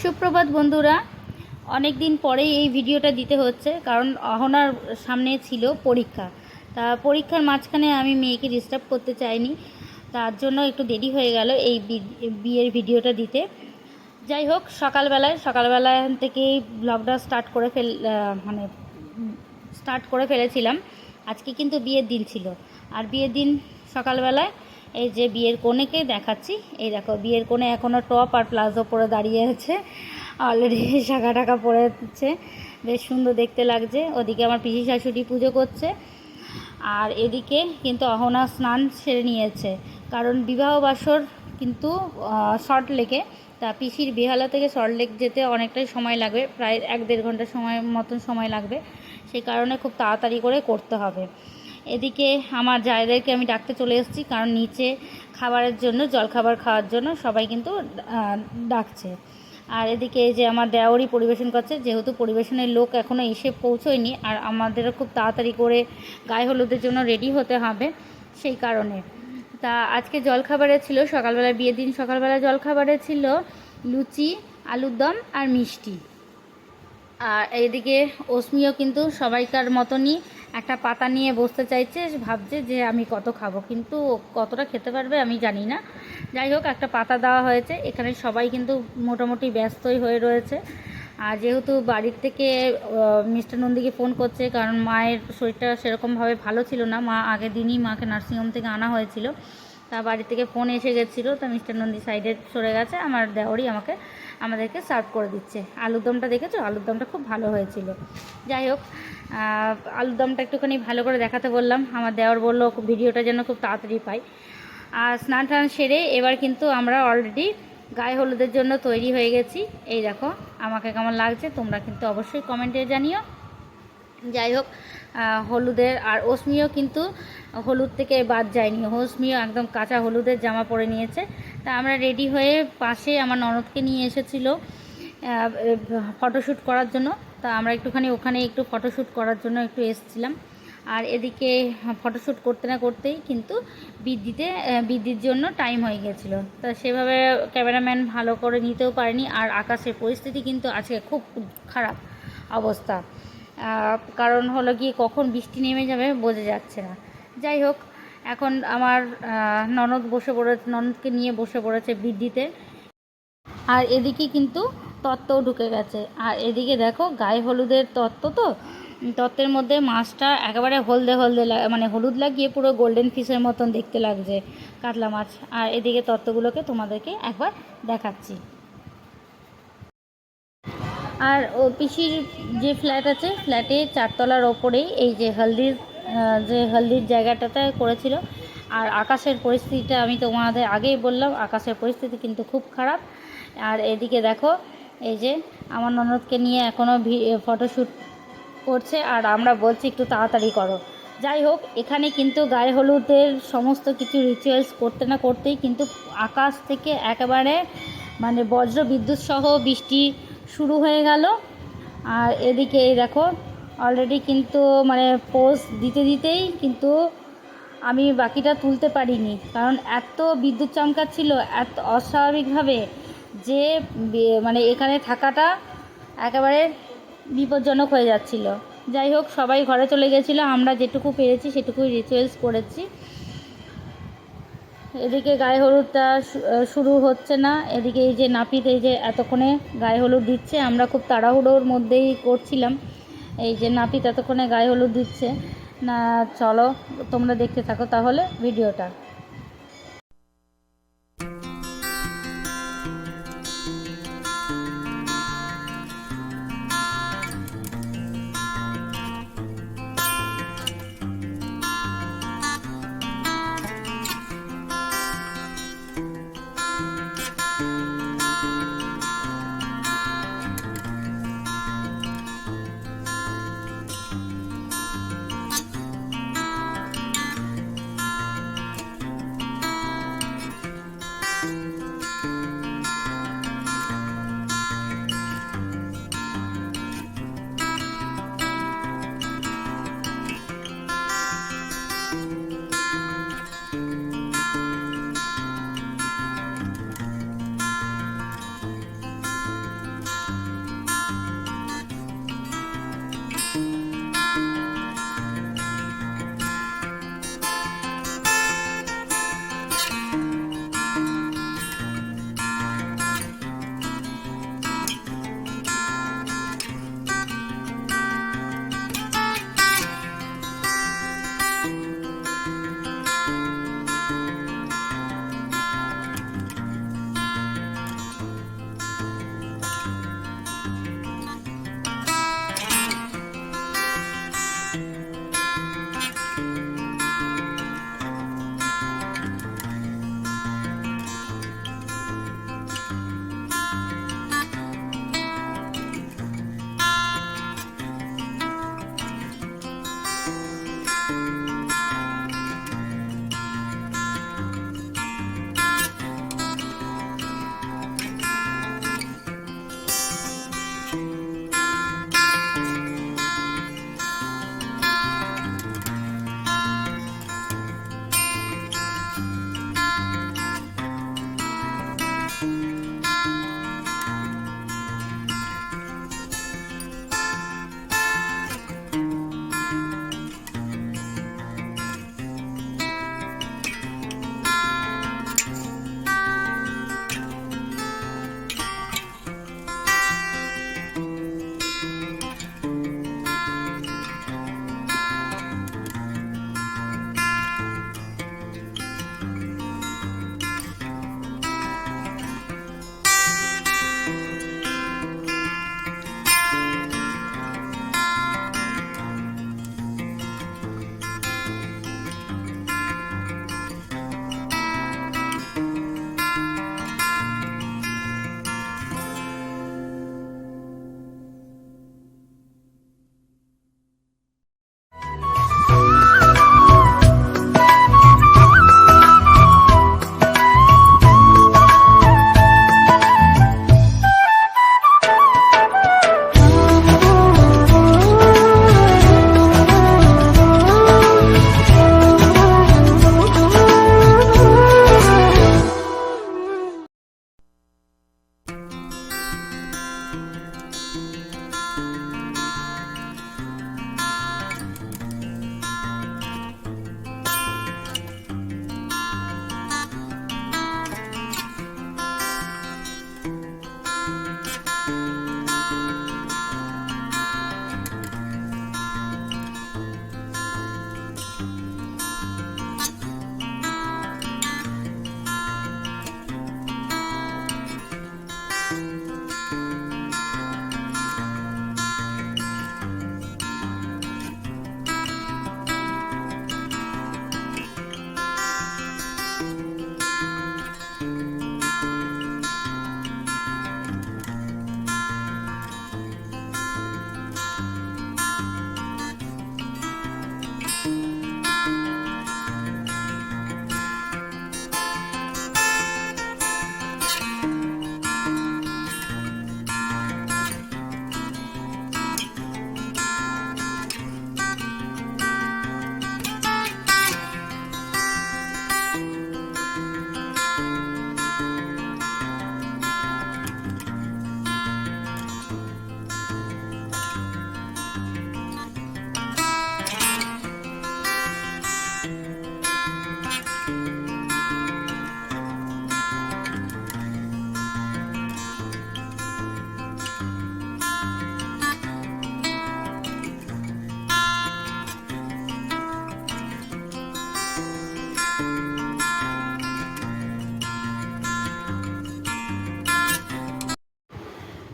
সুপ্রভাত বন্ধুরা, অনেক দিন পরেই এই ভিডিওটা দিতে হচ্ছে কারণ অহনার সামনে ছিল পরীক্ষা। তা পরীক্ষার মাঝখানে আমি মেয়েকে ডিস্টার্ব করতে চাইনি, তার জন্য একটু দেরি হয়ে গেল এই বিয়ের ভিডিওটা দিতে। যাই হোক, সকালবেলা থেকেই ব্লগটা স্টার্ট করে ফেলেছিলাম। আজকে কিন্তু বিয়ের দিন ছিল, আর বিয়ের দিন সকালবেলায় এই যে বিয়ের কনেকে দেখাচ্ছি। এই দেখো, বিয়ের কোণে এখনও টপ আর প্লাজো পরে দাঁড়িয়ে আছে, অলরেডি শাখা টাকা পরেছে, বেশ সুন্দর দেখতে লাগছে। ওদিকে আমার পিসি শাশুড়ি পুজো করছে, আর এদিকে কিন্তু অহনা স্নান সেরে নিয়েছে, কারণ বিবাহ বাসর কিন্তু সল্টলেকে। তা পিসির বেহালা থেকে সল্টলেক যেতে অনেকটাই সময় লাগবে, প্রায় 1-1.5 ঘন্টা মতন সময় লাগবে। সেই কারণে খুব তাড়াতাড়ি করে করতে হবে। এদিকে আমার জায়দেরকে আমি ডাকতে চলে এসেছি, কারণ নিচে খাবারের জন্য, জলখাবার খাওয়ার জন্য সবাই কিন্তু ডাকছে। আর এদিকে এই যে আমার দেওরই পরিবেশন করছে, যেহেতু পরিবেশনের লোক এখনও এসে পৌঁছয়নি, আর আমাদেরও খুব তাড়াতাড়ি করে গায়ে হলুদের জন্য রেডি হতে হবে, সেই কারণে। তা আজকে জলখাবারে ছিল, সকালবেলা বিয়ের দিন সকালবেলা জলখাবারে ছিল লুচি, আলুর দম আর মিষ্টি। আর এইদিকে অস্মিও কিন্তু সবাইকার মতনই একটা পাতা নিয়ে বসতে চাইছে, ভাবছে যে আমি কত খাবো, কিন্তু কতটা খেতে পারবে আমি জানি না। যাই হোক, একটা পাতা দেওয়া হয়েছে। এখানে সবাই কিন্তু মোটামুটি ব্যস্তই হয়ে রয়েছে। আর যেহেতু বাড়ির থেকে মিস্টার নন্দীকে ফোন করছে, কারণ মায়ের শরীরটা সেরকমভাবে ভালো ছিল না। আগের দিনই মাকে নার্সিংহোম থেকে আনা হয়েছিল, তা বাড়ি থেকে ফোন এসে গেছিলো। তা মিস্টার নন্দী সাইডে সরে গেছে, আমার দেওরই আমাদেরকে সার্ভ করে দিচ্ছে। আলুর দমটা দেখেছো, আলুর দমটা খুব ভালো হয়েছিল। যাই হোক, আলুর দমটা একটুখানি ভালো করে দেখাতে বললাম। আমার দেওর বললো ভিডিওটা যেন খুব তাড়াতাড়ি পাই। আর স্নান টান সেরে এবার কিন্তু আমরা অলরেডি গায়ে হলুদের জন্য তৈরি হয়ে গেছি। এই দেখো আমাকে কেমন লাগছে তোমরা কিন্তু অবশ্যই কমেন্টে জানিও। যাই হোক, হলুদের আর অস্মিও কিন্তু হলুদ থেকে বাদ যায়নি, অস্মিও একদম কাঁচা হলুদের জামা পরে নিয়েছে। তা আমরা রেডি হয়ে পাশে আমার ননদকে নিয়ে এসেছিল ফটোশ্যুট করার জন্য। তা আমরা একটুখানি ওখানে একটু ফটোশ্যুট করার জন্য একটু এসেছিলাম। আর এদিকে ফটোশ্যুট করতে না করতেই কিন্তু বিদ্যুৎ জন্য টাইম হয়ে গিয়েছিলো। তা সেভাবে ক্যামেরাম্যান ভালো করে নিতেও পারেনি। আর আকাশের পরিস্থিতি কিন্তু আজকে খুব খারাপ অবস্থা, কারণ হলো গিয়ে কখন বৃষ্টি নেমে যাবে বোঝা যাচ্ছে না। যাই হোক, এখন আমার ননদকে নিয়ে বসে পড়েছে বিদ্যুতে। আর এদিকে কিন্তু তত্ত্বও ঢুকে গেছে। আর এদিকে দেখো, গায়ে হলুদের তত্ত্বের মধ্যে মাছটা একেবারে হলদে মানে হলুদ লাগিয়ে পুরো গোল্ডেন ফিশের মতন দেখতে লাগছে, কাতলা মাছ। আর এদিকে তত্ত্বগুলোকে তোমাদেরকে একবার দেখাচ্ছি। আর ও পিসির যে ফ্ল্যাট আছে, ফ্ল্যাটে 4 তলার ওপরেই এই যে হলদির জায়গাটাতে করেছিল। আর আকাশের পরিস্থিতিটা আমি তোমাদের আগেই বললাম, আকাশের পরিস্থিতি কিন্তু খুব খারাপ। আর এদিকে দেখো, এই যে আমার ননদকে নিয়ে এখনও ফটোশ্যুট করছে, আর আমরা বলছি একটু তাড়াতাড়ি করো। যাই হোক, এখানে কিন্তু গায়ে হলুদের সমস্ত কিছু রিচুয়ালস করতে না করতেই কিন্তু আকাশ থেকে একেবারে মানে বজ্র বিদ্যুৎ সহ বৃষ্টি শুরু হয়ে গেল। আর এদিকে এই দেখো, অলরেডি কিন্তু মানে পোজ দিতেই কিন্তু আমি বাকিটা তুলতে পারিনি, কারণ এত বিদ্যুৎ চমকাচ্ছিল এত অস্বাভাবিকভাবে যে মানে এখানে থাকাটা একেবারে বিপজ্জনক হয়ে যাচ্ছিল। যাই হোক, সবাই ঘরে চলে গেছিলো, আমরা যেটুকু পেরেছি সেটুকুই রিচুয়ালস করেছি। এদিকে গায়ে হলুদটা শুরু হচ্ছে না। এদিকে এই যে নাপিত এই যে এতক্ষণে গায়ে হলুদ দিচ্ছে, আমরা খুব তাড়াহুড়োর মধ্যেই করছিলাম। এই যে নাপিত এতক্ষণে গায়ে হলুদ দিচ্ছে না। চলো তোমরা দেখতে থাকো তাহলে ভিডিওটা।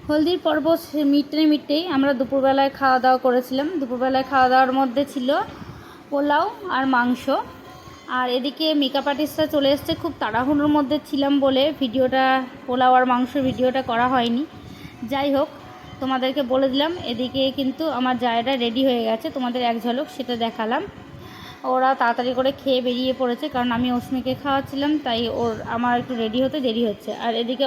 হলদির পর্ব মিটতেই আমরা দুপুরবেলায় খাওয়া দাওয়া করেছিলাম। দুপুরবেলায় খাওয়া দাওয়ার মধ্যে ছিল পোলাও আর মাংস। আর এদিকে মেকআপ আর্টিস্টরা চলে এসছে, খুব তাড়াহুড়োর মধ্যে ছিলাম বলে পোলাও আর মাংসের ভিডিওটা করা হয়নি। যাই হোক, তোমাদেরকে বলে দিলাম। এদিকে কিন্তু আমার জায়গা রেডি হয়ে গেছে, তোমাদের এক ঝলক সেটা দেখালাম। ওরা তাড়াতাড়ি করে খেয়ে বেরিয়ে পড়েছে, কারণ আমি অস্মিকে খাওয়াচ্ছিলাম, তাই আমার একটু রেডি হতে দেরি হচ্ছে। আর এদিকে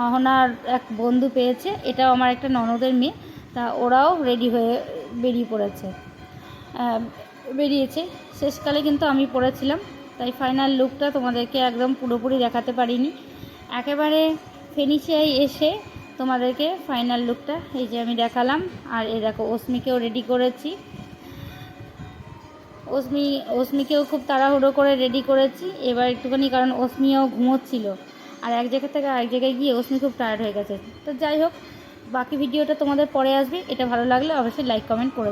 অহনার এক বন্ধু পেয়েছে, এটাও আমার একটা ননদের মেয়ে, তা ওরাও রেডি হয়ে বেরিয়েছে। শেষকালে কিন্তু আমি পড়েছিলাম, তাই ফাইনাল লুকটা তোমাদেরকে একদম পুরোপুরি দেখাতে পারিনি। একেবারে ফিনিশিয়ায় এসে তোমাদেরকে ফাইনাল লুকটা এই যে আমি দেখালাম। আর এই দেখো, অস্মিকেও রেডি করেছি। অস্মিকেও খুব তাড়াহুড়ো করে রেডি করেছি এবার একটুখানি, কারণ অস্মিও ঘুমোচ্ছিল, আর এক জায়গা থেকে আরেক জায়গায় গিয়ে অস্মি খুব টায়ার্ড হয়ে গেছে। তো যাই হোক, বাকি ভিডিওটা তোমাদের পরে আসবে। এটা ভালো লাগলে অবশ্যই লাইক কমেন্ট করে